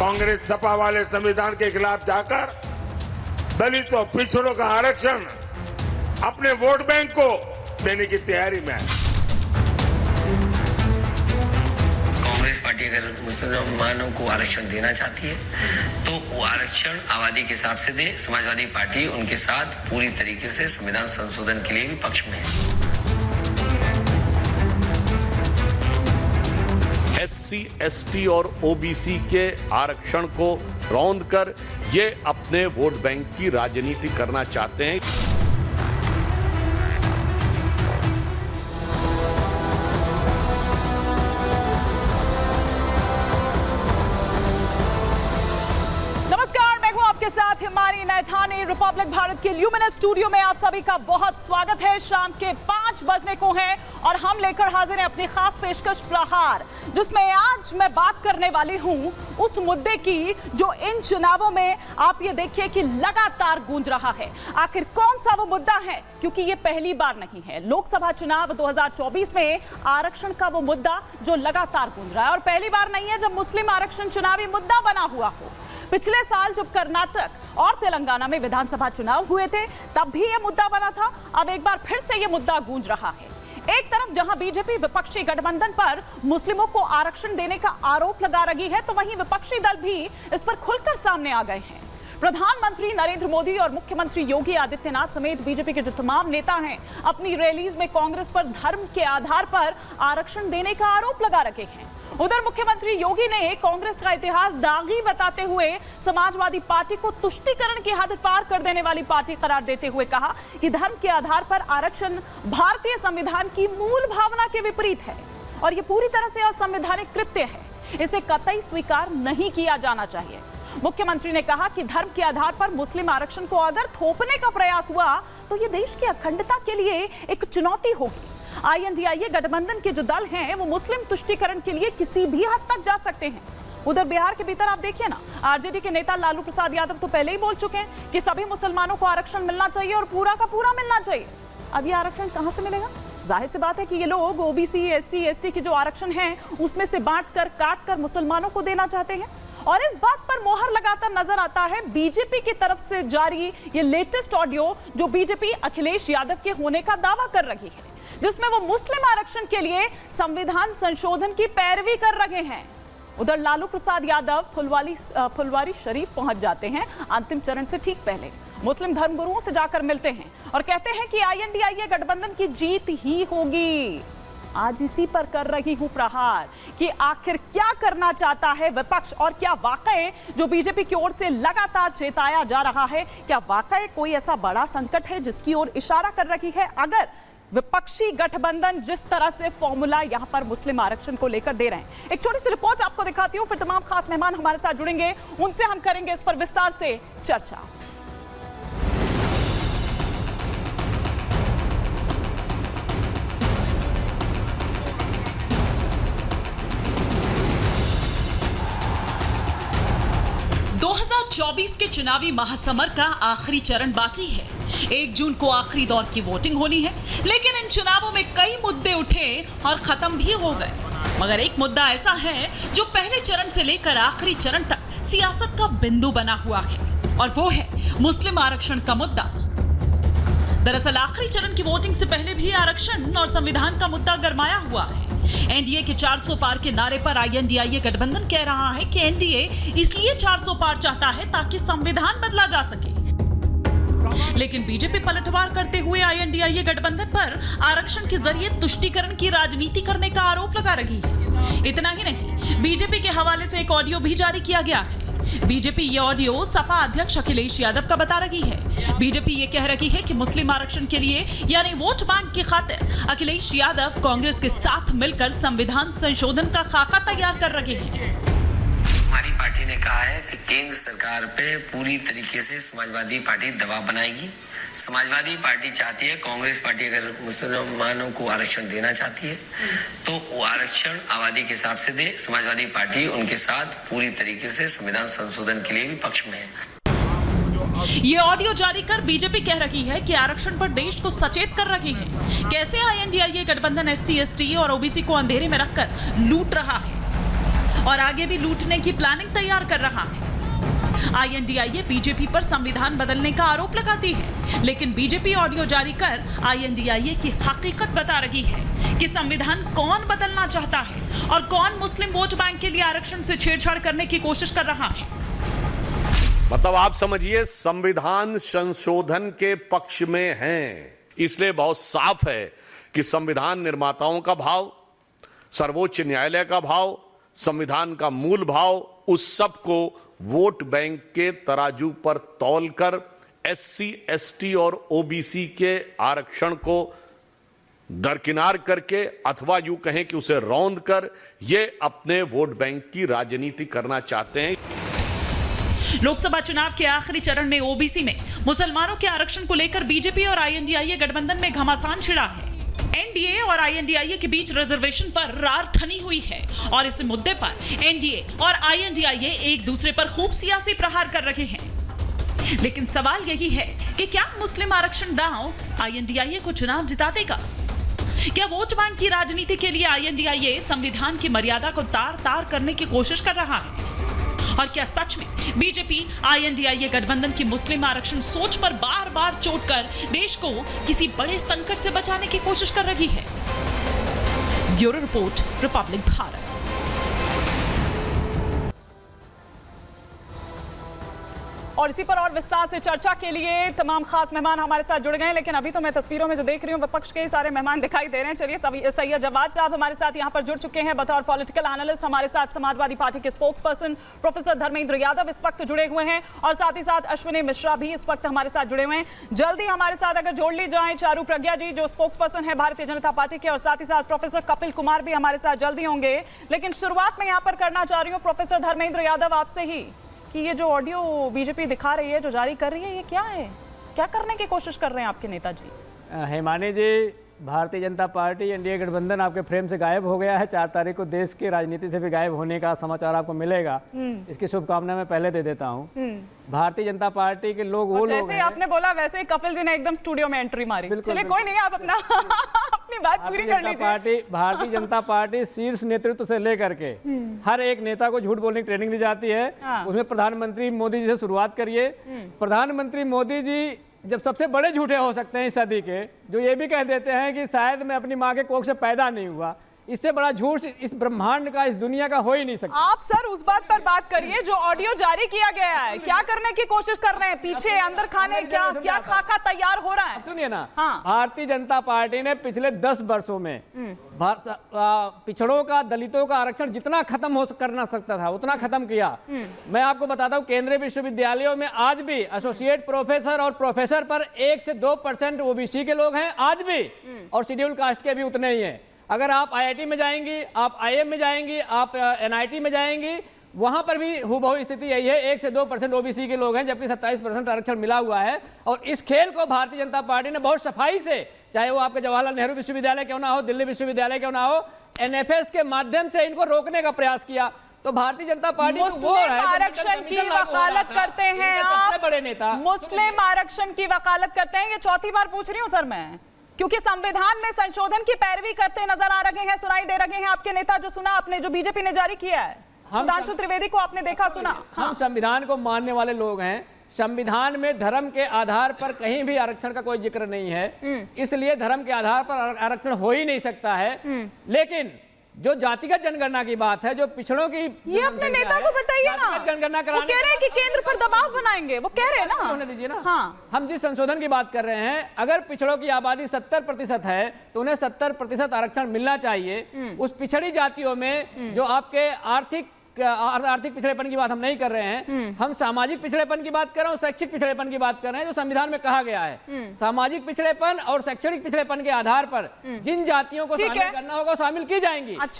कांग्रेस सपा वाले संविधान के खिलाफ जाकर दलितों पिछड़ों का आरक्षण अपने वोट बैंक को देने की तैयारी में है। कांग्रेस पार्टी अगर मुसलमानों को आरक्षण देना चाहती है तो वो आरक्षण आबादी के हिसाब से दे। समाजवादी पार्टी उनके साथ पूरी तरीके से संविधान संशोधन के लिए भी पक्ष में है। SC, ST और OBC के आरक्षण को रौंद कर ये अपने वोट बैंक की राजनीति करना चाहते हैं। साथ हमारी नैथानी रिपब्लिक भारत के ल्यूमिनस स्टूडियो में आप सभी का बहुत स्वागत है। शाम के 5 बजने को हैं और हम लेकर हाजिर हैं अपनी खास पेशकश प्रहार, जिसमें आज मैं बात करने वाली हूं उस मुद्दे की जो इन चुनावों में आप ये देखिए कि लगातार गूंज रहा है। आखिर कौन सा वो मुद्दा है, क्योंकि ये पहली बार नहीं है। लोकसभा चुनाव 2024 में आरक्षण का वो मुद्दा जो लगातार गूंज रहा है, और पहली बार नहीं है जब मुस्लिम आरक्षण चुनावी मुद्दा बना हुआ हो। पिछले साल जब कर्नाटक और तेलंगाना में विधानसभा चुनाव हुए थे तब भी यह मुद्दा बना था। अब एक बार फिर से यह मुद्दा गूंज रहा है। एक तरफ जहां बीजेपी विपक्षी गठबंधन पर मुस्लिमों को आरक्षण देने का आरोप लगा रही है, तो वहीं विपक्षी दल भी इस पर खुलकर सामने आ गए हैं। प्रधानमंत्री नरेंद्र मोदी और मुख्यमंत्री योगी आदित्यनाथ समेत बीजेपी के जो तमाम नेता हैं, अपनी रैलीज में कांग्रेस पर धर्म के आधार पर आरक्षण देने का आरोप लगा रखे हैं। उधर मुख्यमंत्री योगी ने कांग्रेस का इतिहास दागी बताते हुए समाजवादी पार्टी को तुष्टीकरण की हद पार कर देने वाली पार्टी करार देते हुए कहा कि धर्म के आधार पर आरक्षण भारतीय संविधान की मूल भावना के विपरीत है और यह पूरी तरह से असंवैधानिक कृत्य है। इसे कतई स्वीकार नहीं किया जाना चाहिए। मुख्यमंत्री ने कहा कि धर्म के आधार पर मुस्लिम आरक्षण को अगर थोपने का प्रयास हुआ तो यह देश की अखंडता के लिए एक चुनौती होगी। INDIA गठबंधन के जो दल हैं वो मुस्लिम तुष्टीकरण के लिए किसी भी हद तक जा सकते हैं। उधर बिहार के भीतर आप देखिए ना, आरजेडी के नेता लालू प्रसाद यादव तो पहले ही बोल चुके हैं कि सभी मुसलमानों को आरक्षण मिलना चाहिए और पूरा का पूरा मिलना चाहिए। अब ये आरक्षण कहां से मिलेगा? जाहिर सी बात है कि ये लोग OBC, SC, ST की जो आरक्षण है उसमें से बांट कर काट कर मुसलमानों को देना चाहते हैं। और इस बात पर मोहर लगाता नजर आता है बीजेपी की तरफ से जारी ये लेटेस्ट ऑडियो, जो बीजेपी अखिलेश यादव के होने का दावा कर रही है, जिसमें वो मुस्लिम आरक्षण के लिए संविधान संशोधन की पैरवी कर रहे हैं। उधर लालू प्रसाद यादव फुलवारी शरीफ पहुंच जाते हैं अंतिम चरण से ठीक पहले। मुस्लिम धर्मगुरुओं से जाकर मिलते हैं और कहते हैं कि INDIA गठबंधन की जीत ही होगी। आज इसी पर कर रही हूं प्रहार कि आखिर क्या करना चाहता है विपक्ष, और क्या वाकई जो बीजेपी की ओर से लगातार चेताया जा रहा है, क्या वाकई कोई ऐसा बड़ा संकट है जिसकी ओर इशारा कर रही है अगर विपक्षी गठबंधन जिस तरह से फॉर्मूला यहां पर मुस्लिम आरक्षण को लेकर दे रहे हैं। एक छोटी सी रिपोर्ट आपको दिखाती हूं, फिर तमाम खास मेहमान हमारे साथ जुड़ेंगे, उनसे हम करेंगे इस पर विस्तार से चर्चा। के चुनावी महासमर का आखिरी चरण बाकी है। 1 जून को आखिरी दौर की वोटिंग होनी है, लेकिन इन चुनावों में कई मुद्दे उठे और खत्म भी हो गए। मगर एक मुद्दा ऐसा है जो पहले चरण से लेकर आखिरी चरण तक सियासत का बिंदु बना हुआ है, और वो है मुस्लिम आरक्षण का मुद्दा। दरअसल आखिरी चरण की वोटिंग से पहले भी आरक्षण और संविधान का मुद्दा गरमाया हुआ है। NDA के 400 पार के नारे पर INDIA गठबंधन कह रहा है कि NDA इसलिए 400 पार चाहता है ताकि संविधान बदला जा सके। लेकिन बीजेपी पलटवार करते हुए INDIA गठबंधन पर आरक्षण के जरिए तुष्टीकरण की राजनीति करने का आरोप लगा रही है। इतना ही नहीं, बीजेपी के हवाले से एक ऑडियो भी जारी किया गया है। बीजेपी ये ऑडियो सपा अध्यक्ष अखिलेश यादव का बता रही है। बीजेपी ये कह रही है कि मुस्लिम आरक्षण के लिए यानी वोट बैंक की खातिर अखिलेश यादव कांग्रेस के साथ मिलकर संविधान संशोधन का खाका तैयार कर रहे हैं। हमारी पार्टी ने कहा है कि केंद्र सरकार पे पूरी तरीके से समाजवादी पार्टी दबाव बनाएगी। समाजवादी पार्टी चाहती है, कांग्रेस पार्टी अगर मुसलमानों को आरक्षण देना चाहती है तो वो आरक्षण आबादी के हिसाब से दे। समाजवादी पार्टी उनके साथ पूरी तरीके से संविधान संशोधन के लिए भी पक्ष में है। ये ऑडियो जारी कर बीजेपी कह रही है कि आरक्षण पर देश को सचेत कर रही है। कैसे INDIA गठबंधन SC, ST और OBC को अंधेरे में रखकर लूट रहा है। और आगे भी लूटने की प्लानिंग तैयार कर रहा है। INDIA बीजेपी पर संविधान बदलने का आरोप लगाती है, लेकिन बीजेपी ऑडियो जारी कर INDIA की हकीकत बता रही है कि संविधान कौन बदलना चाहता है और कौन मुस्लिम वोट बैंक के लिए आरक्षण से छेड़छाड़ करने की कोशिश कर रहा है। मतलब आप समझिए, संविधान संशोधन के पक्ष में हैं, इसलिए बहुत साफ है कि संविधान निर्माताओं का भाव, सर्वोच्च न्यायालय का भाव, संविधान का मूल भाव, उस सब को वोट बैंक के तराजू पर तौलकर SC, ST और OBC के आरक्षण को दरकिनार करके अथवा यूं कहें कि उसे रौंद कर ये अपने वोट बैंक की राजनीति करना चाहते हैं। लोकसभा चुनाव के आखिरी चरण में OBC में मुसलमानों के आरक्षण को लेकर बीजेपी और INDIA गठबंधन में घमासान छिड़ा है। NDA और INDIA के बीच रिजर्वेशन पर रार ठनी हुई है और इस मुद्दे पर NDA और INDIA एक दूसरे पर खूब सियासी प्रहार कर रहे हैं। लेकिन सवाल यही है कि क्या मुस्लिम आरक्षण दांव INDIA को चुनाव जिता देगा? क्या वोट बैंक की राजनीति के लिए INDIA संविधान की मर्यादा को तार-तार करने की कोशिश कर रहा है? और क्या सच में बीजेपी INDIA गठबंधन की मुस्लिम आरक्षण सोच पर बार-बार चोट कर देश को किसी बड़े संकट से बचाने की कोशिश कर रही है? Bureau report, Republic Bharat. और इसी पर और विस्तार से चर्चा के लिए तमाम खास मेहमान हमारे साथ जुड़ गए हैं, लेकिन अभी तो मैं तस्वीरों में जो देख रही हूँ विपक्ष के सारे मेहमान दिखाई दे रहे हैं। चलिए, सैयद जवाद साहब हमारे साथ यहाँ पर जुड़ चुके हैं बतौर पॉलिटिकल एनालिस्ट। हमारे साथ समाजवादी पार्टी के spokes person professor Dharmendra Yadav इस वक्त जुड़े हुए हैं और साथ ही साथ अश्विनी मिश्रा भी इस वक्त हमारे साथ जुड़े हुए हैं। जल्दी हमारे साथ अगर जोड़ ली जाए चारू प्रज्ञा जी जो स्पोक्स पर्सन है भारतीय जनता पार्टी के, और साथ ही साथ प्रोफेसर कपिल कुमार भी हमारे साथ जल्दी होंगे। लेकिन शुरुआत में यहाँ पर करना चाह रही हूँ प्रोफेसर धर्मेंद्र यादव आपसे ही कि ये जो ऑडियो बीजेपी दिखा रही है, जो जारी कर रही है, ये क्या है? क्या करने की कोशिश कर रहे हैं आपके नेताजी? हिमानी जी, भारतीय जनता पार्टी NDA गठबंधन आपके फ्रेम से गायब हो गया है। 4 तारीख को देश की राजनीति से भी गायब होने का समाचार आपको मिलेगा। इसकी शुभकामना मैं पहले दे देता हूँ। भारतीय जनता पार्टी के लोग वो लोग जैसे ही आपने बोला वैसे ही कपिल जी ने एकदम स्टूडियो में एंट्री मारी। चलिए कोई नहीं, आप अपना अपनी बात पूरी कर लीजिए। भारतीय जनता पार्टी शीर्ष नेतृत्व से लेकर के हर एक नेता को झूठ बोलने की ट्रेनिंग दी जाती है। उसमें प्रधानमंत्री मोदी जी से शुरुआत करिए। प्रधानमंत्री मोदी जी जब सबसे बड़े झूठे हो सकते हैं इस सदी के, जो ये भी कह देते हैं कि शायद मैं अपनी माँ के कोख से पैदा नहीं हुआ, इससे बड़ा झूठ इस ब्रह्मांड का, इस दुनिया का हो ही नहीं सकता। आप सर उस बात पर बात करिए जो ऑडियो जारी किया गया है, क्या करने की कोशिश कर रहे हैं? पीछे अंदर खाने क्या खाका तैयार हो रहा है? सुनिए ना, हाँ। भारतीय जनता पार्टी ने पिछले 10 वर्षों में पिछड़ों का, दलितों का आरक्षण जितना खत्म करना सकता था उतना खत्म किया। मैं आपको बताता हूँ, केंद्रीय विश्वविद्यालयों में आज भी एसोसिएट प्रोफेसर और प्रोफेसर पर 1 से 2% OBC के लोग हैं आज भी, और शेड्यूल कास्ट के भी उतने ही हैं। अगर आप IIT में जाएंगी, आप IIM में जाएंगी, आप NIT में जाएंगी, वहां पर भी हुबहू स्थिति यही है। 1 से 2% OBC के लोग हैं, जबकि 27% आरक्षण मिला हुआ है। और इस खेल को भारतीय जनता पार्टी ने बहुत सफाई से, चाहे वो आपके जवाहरलाल नेहरू विश्वविद्यालय क्यों ना हो, दिल्ली विश्वविद्यालय क्यों ना हो, NFS के माध्यम से इनको रोकने का प्रयास किया। तो भारतीय जनता पार्टी मुस्लिम आरक्षण की वकालत करते हैं आप, सबसे बड़े नेता मुस्लिम आरक्षण की वकालत करते हैं। ये चौथी बार पूछ रही हूँ सर मैं, क्योंकि संविधान में संशोधन की पैरवी करते नजर आ रहे हैं, सुनाई दे रहे हैं आपके नेता। जो सुना आपने, जो बीजेपी ने जारी किया है, सुधांशु त्रिवेदी को आपने देखा, सुना? हम संविधान को मानने वाले लोग हैं। संविधान में धर्म के आधार पर कहीं भी आरक्षण का कोई जिक्र नहीं है, इसलिए धर्म के आधार पर आरक्षण हो ही नहीं सकता है। लेकिन जो जातिगत जनगणना की बात है, जो पिछड़ों की, ये अपने नेता को बताइए ना। जनगणना वो कह रहे हैं कि केंद्र पर दबाव बनाएंगे, वो कह रहे हैं ना। होने दीजिए ना। हाँ। हम जिस संशोधन की बात कर रहे हैं, अगर पिछड़ों की आबादी 70% है तो उन्हें 70% आरक्षण मिलना चाहिए। उस पिछड़ी जातियों में जो आपके आर्थिक पिछड़ेपन की बात हम नहीं कर रहे हैं, हम सामाजिक पिछड़ेपन की बात कर रहे हैं, शैक्षिक पिछड़ेपन की बात कर रहे हैं, जो संविधान में कहा गया है। सामाजिक पिछड़ेपन और शैक्षणिक पिछड़ेपन के आधार पर जिन जातियों को शामिल करना होगा शामिल की जाएंगी। अच्छा।